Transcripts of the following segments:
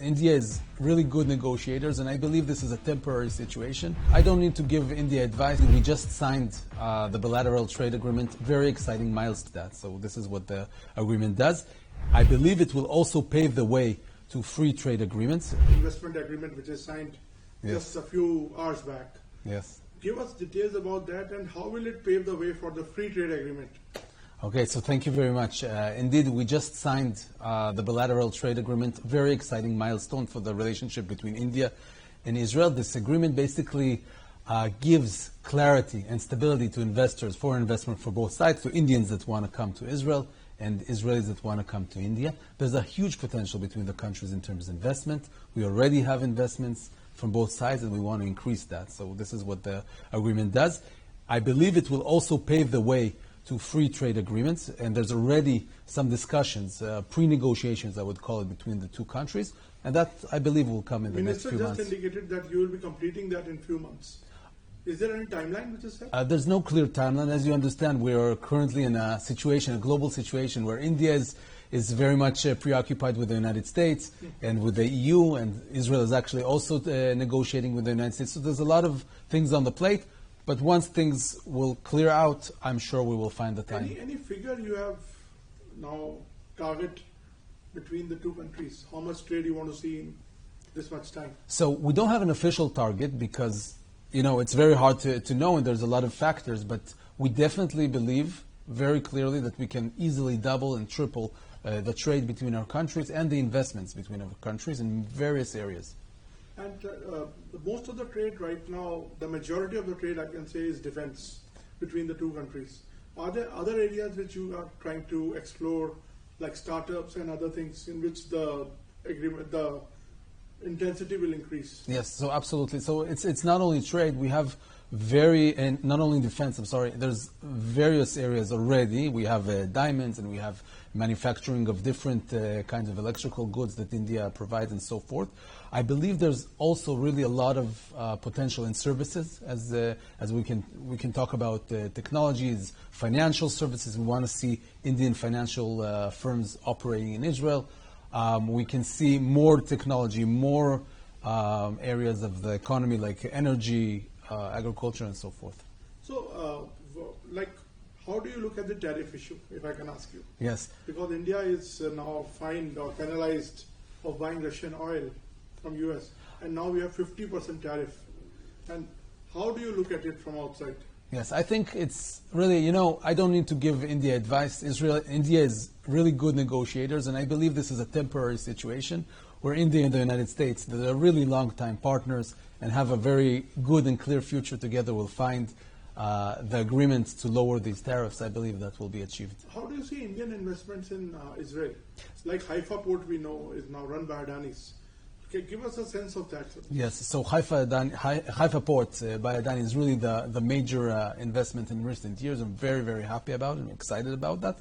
India is really good negotiators, and I believe this is a temporary situation. I don't need to give India advice. We just signed the bilateral trade agreement, very exciting milestone. So this is what the agreement does. I believe it will also pave the way to free trade agreements. Investment agreement which is signed just a few hours back. Yes. Give us details about that and how will it pave the way for the free trade agreement? Okay, so thank you very much. Indeed, we just signed the bilateral trade agreement, very exciting milestone for the relationship between India and Israel. This agreement basically gives clarity and stability to investors, foreign investment for both sides, to Indians that want to come to Israel and Israelis that want to come to India. There's a huge potential between the countries in terms of investment. We already have investments from both sides and we want to increase that. So this is what the agreement does. I believe it will also pave the way to free trade agreements, and there's already some discussions, pre-negotiations, I would call it, between the two countries, and that, I believe, will come in the next few months. Minister just indicated that you will be completing that in few months. Is there any timeline which is set? There's no clear timeline. As you understand, we are currently in a situation, a global situation, where India is very much preoccupied with the United States and with the EU, and Israel is actually also negotiating with the United States. So there's a lot of things on the plate. But once things will clear out, I'm sure we will find the time. Any figure you have now target between the two countries? How much trade you want to see in this much time? So we don't have an official target because, it's very hard to know and there's a lot of factors, but we definitely believe very clearly that we can easily double and triple the trade between our countries and the investments between our countries in various areas. And most of the trade right now, the majority of the trade I can say is defense between the two countries. Are there other areas which you are trying to explore, like startups and other things, in which the intensity will increase? Yes, so absolutely. So it's not only trade. We have and not only defense, there's various areas already. We have diamonds and we have manufacturing of different kinds of electrical goods that India provides and so forth. I believe there's also really a lot of potential in services, as we can talk about technologies, financial services. We want to see Indian financial firms operating in Israel. We can see more technology, more areas of the economy like energy, agriculture, and so forth. So, how do you look at the tariff issue, if I can ask you? Yes. Because India is now fined or penalized of buying Russian oil from US, and now we have 50% tariff. And how do you look at it from outside? Yes, I think it's really, I don't need to give India advice. India is really good negotiators, and I believe this is a temporary situation where India and the United States, that are really long-time partners and have a very good and clear future together, will find the agreement to lower these tariffs. I believe that will be achieved. How do you see Indian investments in Israel? Like Haifa port, we know, is now run by Adanis. Okay, give us a sense of that. Yes, so Haifa port by Adani is really the major investment in recent years. I'm very, very happy about it. I'm excited about that.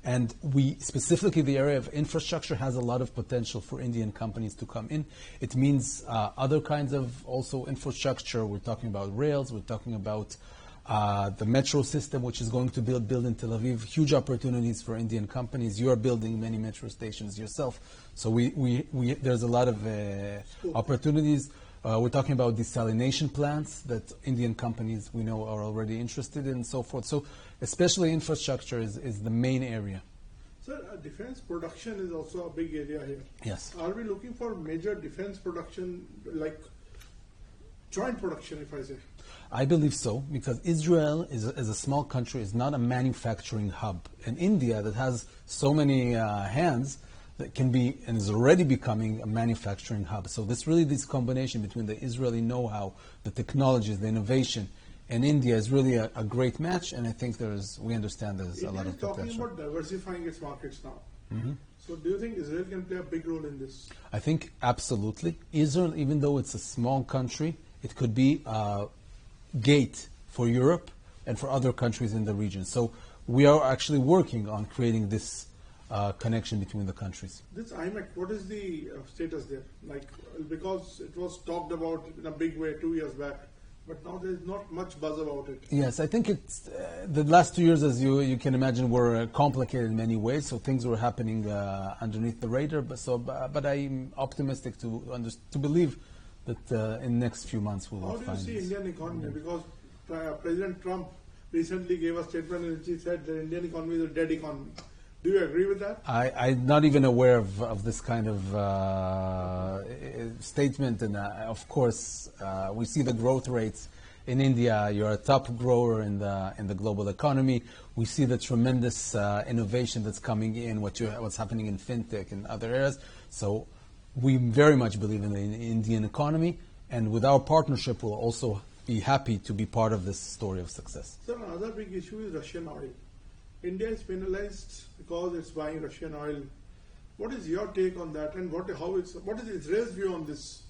And specifically the area of infrastructure has a lot of potential for Indian companies to come in. It means other kinds of also infrastructure. We're talking about rails. We're talking about the metro system, which is going to build in Tel Aviv. Huge opportunities for Indian companies. You are building many metro stations yourself. So there's a lot of opportunities. We're talking about desalination plants that Indian companies we know are already interested in and so forth. So especially infrastructure is the main area. Sir, defense production is also a big area here. Yes. Are we looking for major defense production, like joint production, if I say? I believe so, because Israel, as a small country, is not a manufacturing hub. And India, that has so many hands, that can be and is already becoming a manufacturing hub. So this combination between the Israeli know-how, the technologies, the innovation, and India is really a great match. And I think we understand there's a lot of potential. India is talking about diversifying its markets now. Mm-hmm. So do you think Israel can play a big role in this? I think absolutely. Israel, even though it's a small country, it could be a gate for Europe and for other countries in the region. So we are actually working on creating this connection between the countries. This IMEC, what is the status there? Because it was talked about in a big way 2 years back, but now there is not much buzz about it. Yes, I think it's the last 2 years, as you can imagine, were complicated in many ways. So things were happening underneath the radar. But I'm optimistic to believe that in the next few months we will find. How do you see Indian economy? Because President Trump recently gave a statement in which he said the Indian economy is a dead economy. Do you agree with that? I'm not even aware of this kind of statement. And of course, we see the growth rates in India. You're a top grower in the global economy. We see the tremendous innovation that's coming in, what's happening in fintech and other areas. So we very much believe in the Indian economy. And with our partnership, we'll also be happy to be part of this story of success. So another big issue is Russian oil. India is penalized because it's buying Russian oil. What is your take on that, and what is Israel's view on this?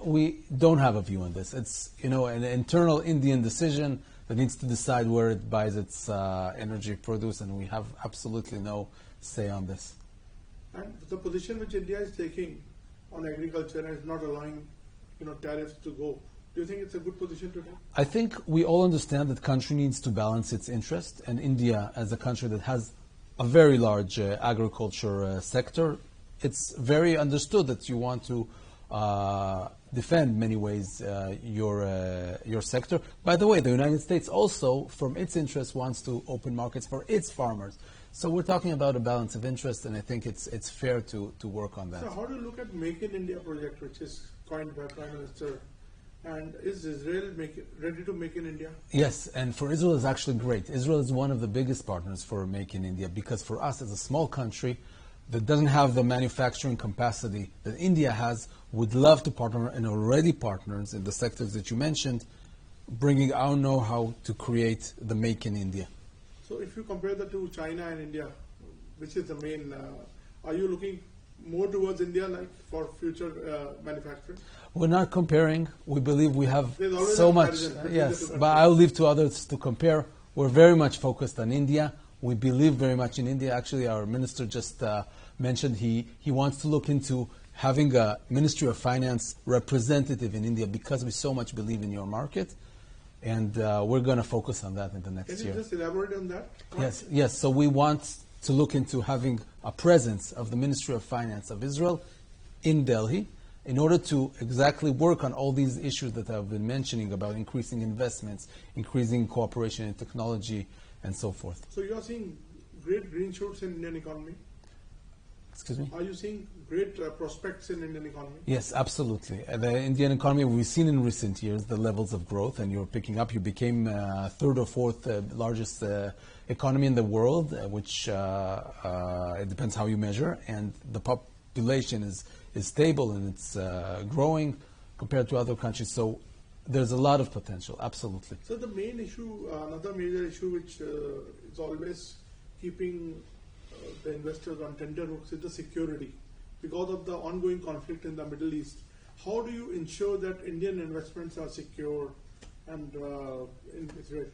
We don't have a view on this. It's an internal Indian decision that needs to decide where it buys its energy produced, and we have absolutely no say on this. And the position which India is taking on agriculture and is not allowing tariffs to go. Do you think it's a good position to take? I think we all understand that the country needs to balance its interest, and India, as a country that has a very large agriculture sector, it's very understood that you want to defend in many ways your sector. By the way, the United States also, from its interest, wants to open markets for its farmers. So we're talking about a balance of interest, and I think it's fair to work on that. So how do you look at Make in India project, which is coined by Prime Minister? And is Israel ready to make in India? Yes, and for Israel it's actually great. Israel is one of the biggest partners for Make in India, because for us as a small country that doesn't have the manufacturing capacity that India has, would love to partner, and already partners in the sectors that you mentioned, bringing our know-how to create the Make in India. So if you compare the two, China and India, which is the main, are you looking more towards India, like for future manufacturing? We're not comparing. We believe we have so much. Yes, but I'll leave to others to compare. We're very much focused on India. We believe very much in India. Actually, our minister just mentioned he wants to look into having a Ministry of Finance representative in India, because we so much believe in your market. And we're going to focus on that in the next year. Can you just elaborate on that? Yes. So we want to look into having a presence of the Ministry of Finance of Israel in Delhi, in order to exactly work on all these issues that I've been mentioning about increasing investments, increasing cooperation in technology, and so forth. So you are seeing great green shoots in Indian economy? Excuse me? Are you seeing great prospects in Indian economy? Yes, absolutely. The Indian economy, we've seen in recent years the levels of growth, and you're picking up. You became third or fourth largest economy in the world, which it depends how you measure, and the population is stable and it's growing compared to other countries. So there's a lot of potential, absolutely. So the main issue, another major issue which is always keeping the investors on tender hooks is the security. Because of the ongoing conflict in the Middle East, how do you ensure that Indian investments are secure and in Israel?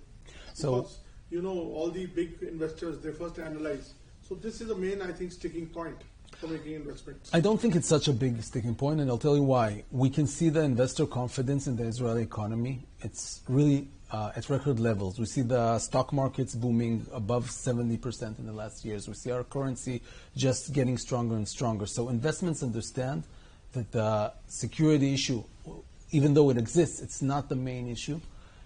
Because all the big investors, they first analyze. So this is the main, I think, sticking point for making investments. I don't think it's such a big sticking point, and I'll tell you why. We can see the investor confidence in the Israeli economy. It's really at record levels. We see the stock markets booming above 70% in the last years. We see our currency just getting stronger and stronger. So investments understand that the security issue, even though it exists, it's not the main issue.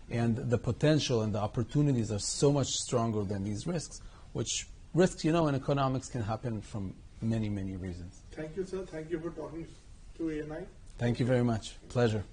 And the potential and the opportunities are so much stronger than these risks, which risks, in economics can happen from many, many reasons. Thank you, sir. Thank you for talking to ANI. Thank you very much. Pleasure.